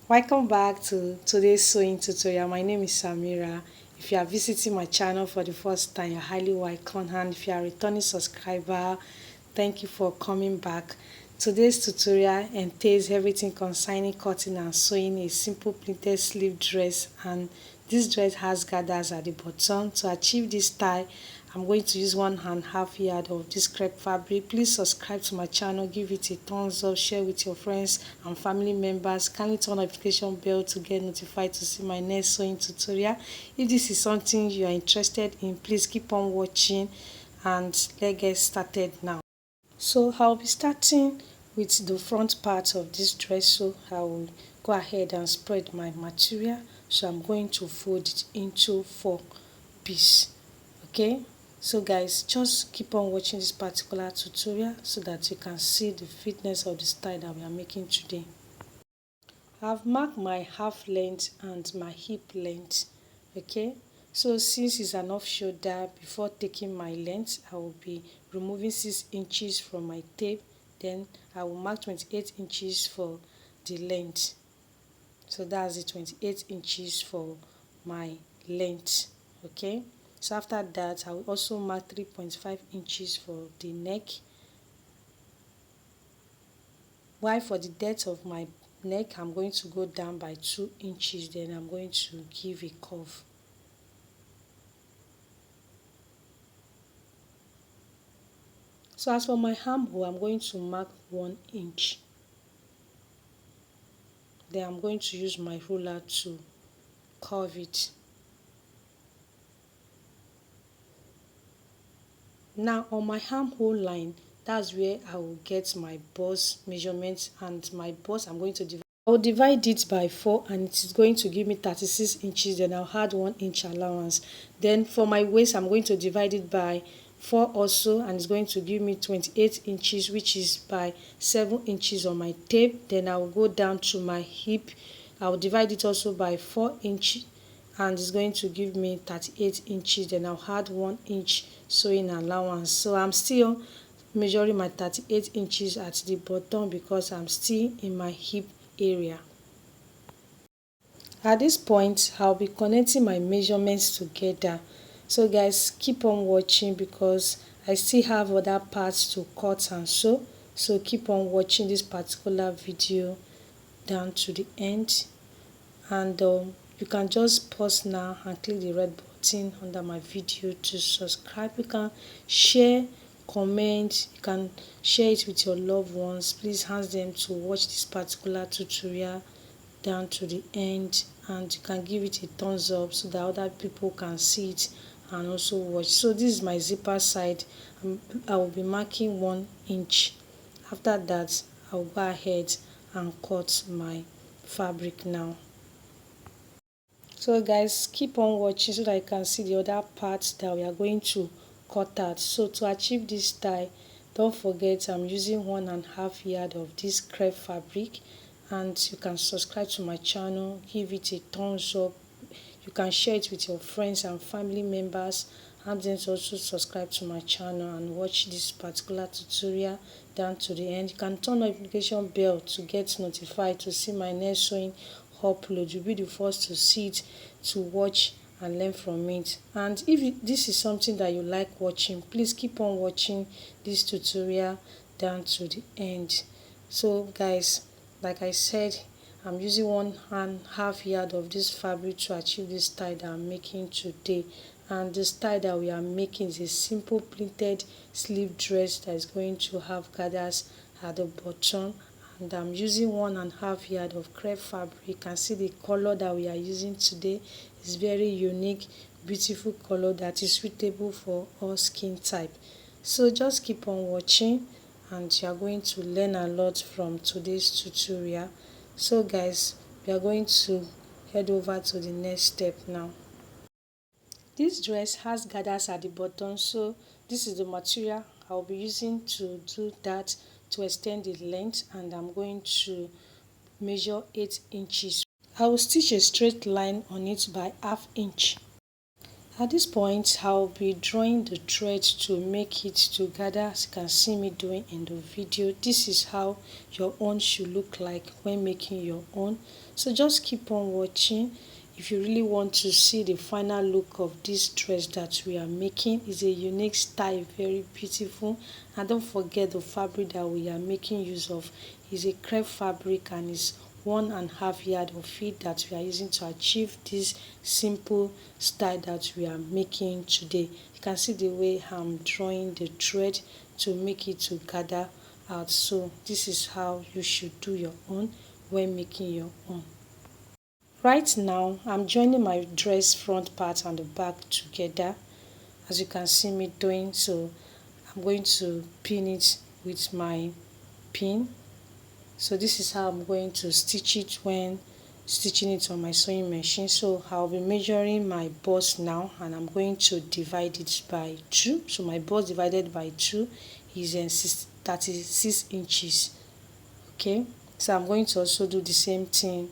Welcome back to today's sewing tutorial. My name is Samira. If you are visiting my channel for the first time, you're highly welcome, and if you are a returning subscriber, thank you for coming back. Today's tutorial entails everything concerning cutting and sewing a simple pleated sleeve dress, and this dress has gathers at the bottom. To achieve this style, I'm going to use 1.5 yard of this crepe fabric. Please subscribe to my channel, give it a thumbs up, share with your friends and family members. Kindly turn notification bell to get notified to see my next sewing tutorial. If this is something you are interested in, please keep on watching, and let's get started now. So I'll be starting with the front part of this dress. So I will go ahead and spread my material. So I'm going to fold it into 4 pieces. Okay, so guys, just keep on watching this particular tutorial so that you can see the fitness of the style that we are making today. I've marked my half length and my hip length. Okay, so since it's an off shoulder, before taking my length, I will be removing 6 inches from my tape. Then I will mark 28 inches for the length. So that's the 28 inches for my length. Okay, so after that I will also mark 3.5 inches for the neck, while for the depth of my neck I'm going to go down by 2 inches. Then I'm going to give a curve. So as for my armhole, I'm going to mark 1 inch. Then I'm going to use my ruler to curve it. Now on my armhole line, that's where I will get my bust measurements, and my bust I'm going to divide. I will divide it by 4 and it is going to give me 36 inches. Then I'll add 1 inch allowance. Then for my waist, I'm going to divide it by 4 also, and it's going to give me 28 inches, which is by 7 inches on my tape. Then I will go down to my hip. I will divide it also by 4 inches, and it's going to give me 38 inches. Then I'll add 1 inch sewing allowance. So I'm still measuring my 38 inches at the bottom because I'm still in my hip area. At this point, I'll be connecting my measurements together. So guys, keep on watching because I still have other parts to cut and sew. So keep on watching this particular video down to the end, and you can just pause now and click the red button under my video to subscribe. You can share, comment, you can share it with your loved ones. Please ask them to watch this particular tutorial down to the end, and you can give it a thumbs up so that other people can see it and also watch. So this is my zipper side. I will be marking 1 inch. After that, I'll go ahead and cut my fabric now. So guys, keep on watching so that you can see the other parts that we are going to cut out. So to achieve this style, don't forget I'm using 1.5 yard of this crepe fabric, and you can subscribe to my channel, give it a thumbs up. You can share it with your friends and family members, and then also subscribe to my channel and watch this particular tutorial down to the end. You can turn on notification bell to get notified to see my next sewing upload. You'll be the first to see it, to watch and learn from it. And if this is something that you like watching, please keep on watching this tutorial down to the end. So guys, like I said, I'm using 1.5 yard of this fabric to achieve this style that I'm making today. And the style that we are making is a simple pleated sleeve dress that is going to have gathers at the bottom. And I'm using 1.5 yard of crepe fabric. You can see the color that we are using today is very unique, beautiful color that is suitable for all skin type. So just keep on watching, and you are going to learn a lot from today's tutorial. So guys, we are going to head over to the next step now. This dress has gathers at the bottom, so this is the material I'll be using to do that, to extend the length, and I'm going to measure 8 inches. I will stitch a straight line on it by 1/2 inch. At this point, I'll be drawing the thread to make it together, as you can see me doing in the video. This is how your own should look like when making your own. So just keep on watching. If you really want to see the final look of this dress that we are making, it's a unique style, very beautiful. And don't forget the fabric that we are making use of is a crepe fabric, and is 1.5 yard of it that we are using to achieve this simple style that we are making today. You can see the way I'm drawing the thread to make it to gather out. So this is how you should do your own when making your own. Right now, I'm joining my dress front part and the back together, as you can see me doing. So I'm going to pin it with my pin. So this is how I'm going to stitch it when stitching it on my sewing machine. So I'll be measuring my bust now, and I'm going to divide it by 2. So my bust divided by 2 is 36 inches. Okay, so I'm going to also do the same thing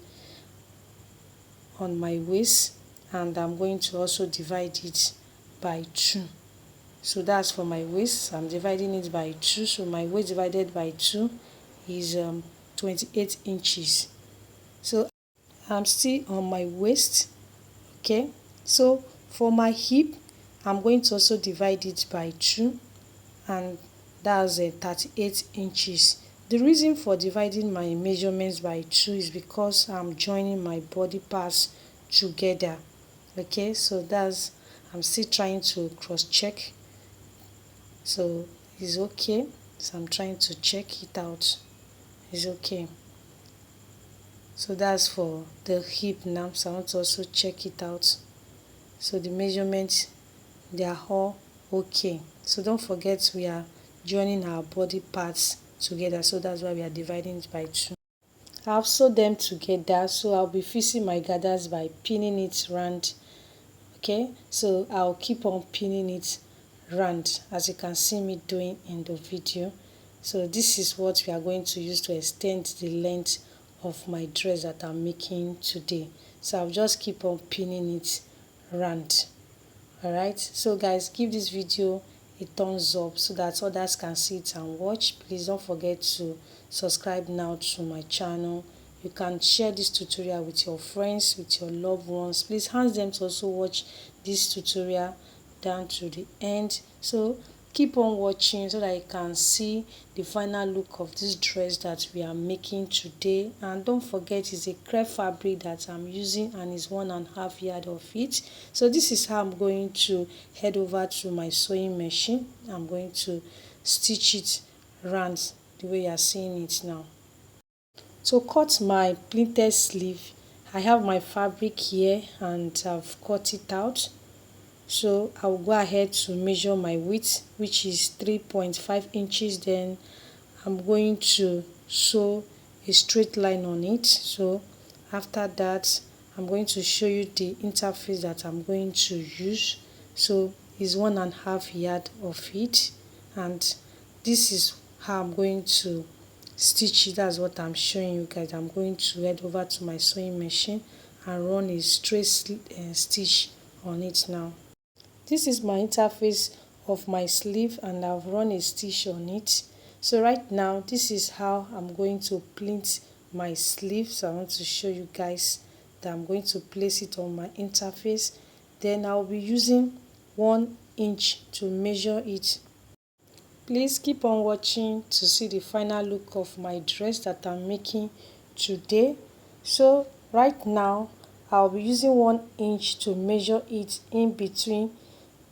on my waist, and I'm going to also divide it by 2. So that's for my waist. I'm dividing it by 2. So my waist divided by 2 is 28 inches. So I'm still on my waist. Okay, so for my hip, I'm going to also divide it by 2, and that's 38 inches. The reason for dividing my measurements by 2 is because I'm joining my body parts together. Okay, so that's, I'm still trying to cross check. So it's okay. So I'm trying to check it out. It's okay. So that's for the hip now. So I want to also check it out. So the measurements, they are all okay. So don't forget, we are joining our body parts together. So that's why we are dividing it by 2. I've sewed them together, so I'll be fixing my gathers by pinning it round. Okay, so I'll keep on pinning it round, as you can see me doing in the video. So this is what we are going to use to extend the length of my dress that I'm making today. So I'll just keep on pinning it round. Alright, so guys, give this video a thumbs up so that others can see it and watch. Please don't forget to subscribe now to my channel. You can share this tutorial with your friends, with your loved ones. Please ask them to also watch this tutorial down to the end. So keep on watching so that you can see the final look of this dress that we are making today. And don't forget, it's a crepe fabric that I'm using, and it's 1.5 yard of it. So this is how I'm going to head over to my sewing machine. I'm going to stitch it round the way you are seeing it now. To cut my pleated sleeve, I have my fabric here and I've cut it out. So I'll go ahead to measure my width, which is 3.5 inches. Then I'm going to sew a straight line on it. So after that, I'm going to show you the interface that I'm going to use. So it's 1.5 yard of it, and this is how I'm going to stitch it. That's what I'm showing you guys. I'm going to head over to my sewing machine and run a straight stitch on it now. This is my interface of my sleeve, and I've run a stitch on it. So right now, this is how I'm going to pleat my sleeve. So I want to show you guys that I'm going to place it on my interface. Then I'll be using 1 inch to measure it. Please keep on watching to see the final look of my dress that I'm making today. So right now, I'll be using 1 inch to measure it in between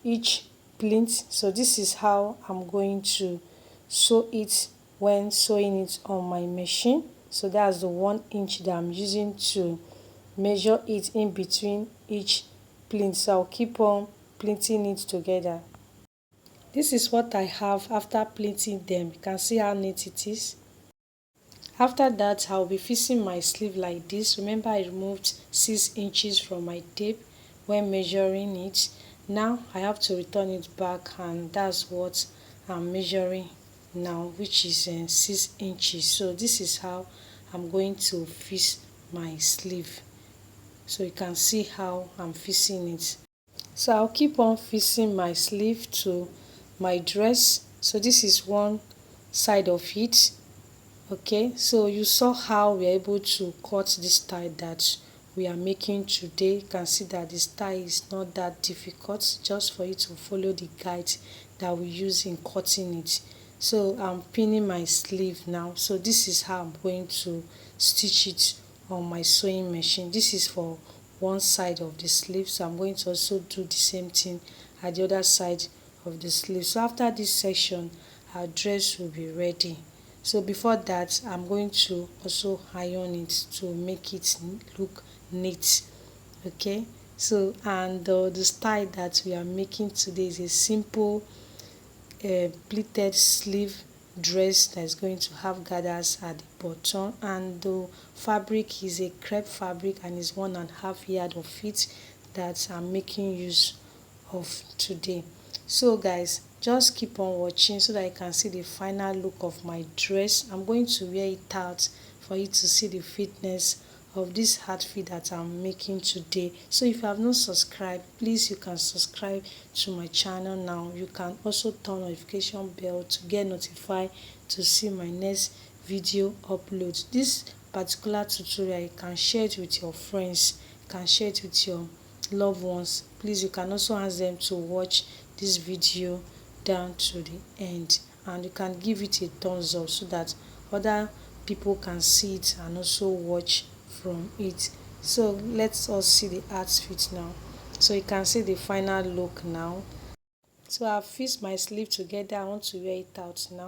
each pleat. So this is how I'm going to sew it when sewing it on my machine. So that's the 1 inch that I'm using to measure it in between each pleat. So I'll keep on pleating it together. This is what I have after pleating them. You can see how neat it is. After that, I'll be fixing my sleeve like this. Remember, I removed 6 inches from my tape when measuring it. Now I have to return it back, and that's what I'm measuring now, which is 6 inches. So this is how I'm going to fix my sleeve. So you can see how I'm fixing it. So I'll keep on fixing my sleeve to my dress. So this is one side of it. Okay, so you saw how we are able to cut this tie that we are making today. You can see that this tie is not that difficult, just for you to follow the guide that we use in cutting it. So I'm pinning my sleeve now. So this is how I'm going to stitch it on my sewing machine. This is for one side of the sleeve, so I'm going to also do the same thing at the other side of the sleeve. So after this section, our dress will be ready. So before that, I'm going to also iron it to make it look neat. Okay, so and the style that we are making today is a simple pleated sleeve dress that is going to have gathers at the bottom, and the fabric is a crepe fabric and is 1.5 yard of it that I'm making use of today. So guys, just keep on watching so that you can see the final look of my dress. I'm going to wear it out for you to see the fitness of this outfit that I'm making today. So if you have not subscribed, please you can subscribe to my channel now. You can also turn notification bell to get notified to see my next video upload. This particular tutorial, you can share it with your friends, you can share it with your loved ones. Please you can also ask them to watch this video down to the end, and you can give it a thumbs up so that other people can see it and also watch from it. So let's all see the outfit now. So you can see the final look now. So I've fixed my sleeve together. I want to wear it out now.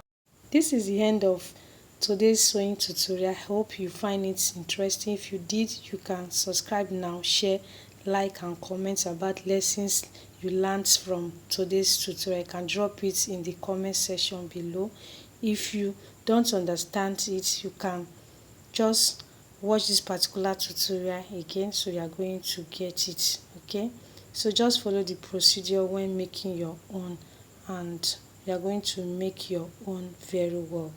This is the end of today's sewing tutorial. I hope you find it interesting. If you did, you can subscribe now, share, like and comment about lessons you learned from today's tutorial. You can drop it in the comment section below. If you don't understand it, you can just watch this particular tutorial again, so you are going to get it. Okay, so just follow the procedure when making your own, and you are going to make your own very well.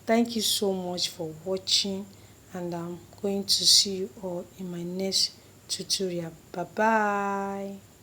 Thank you so much for watching, and I'm going to see you all in my next tutorial. Bye bye.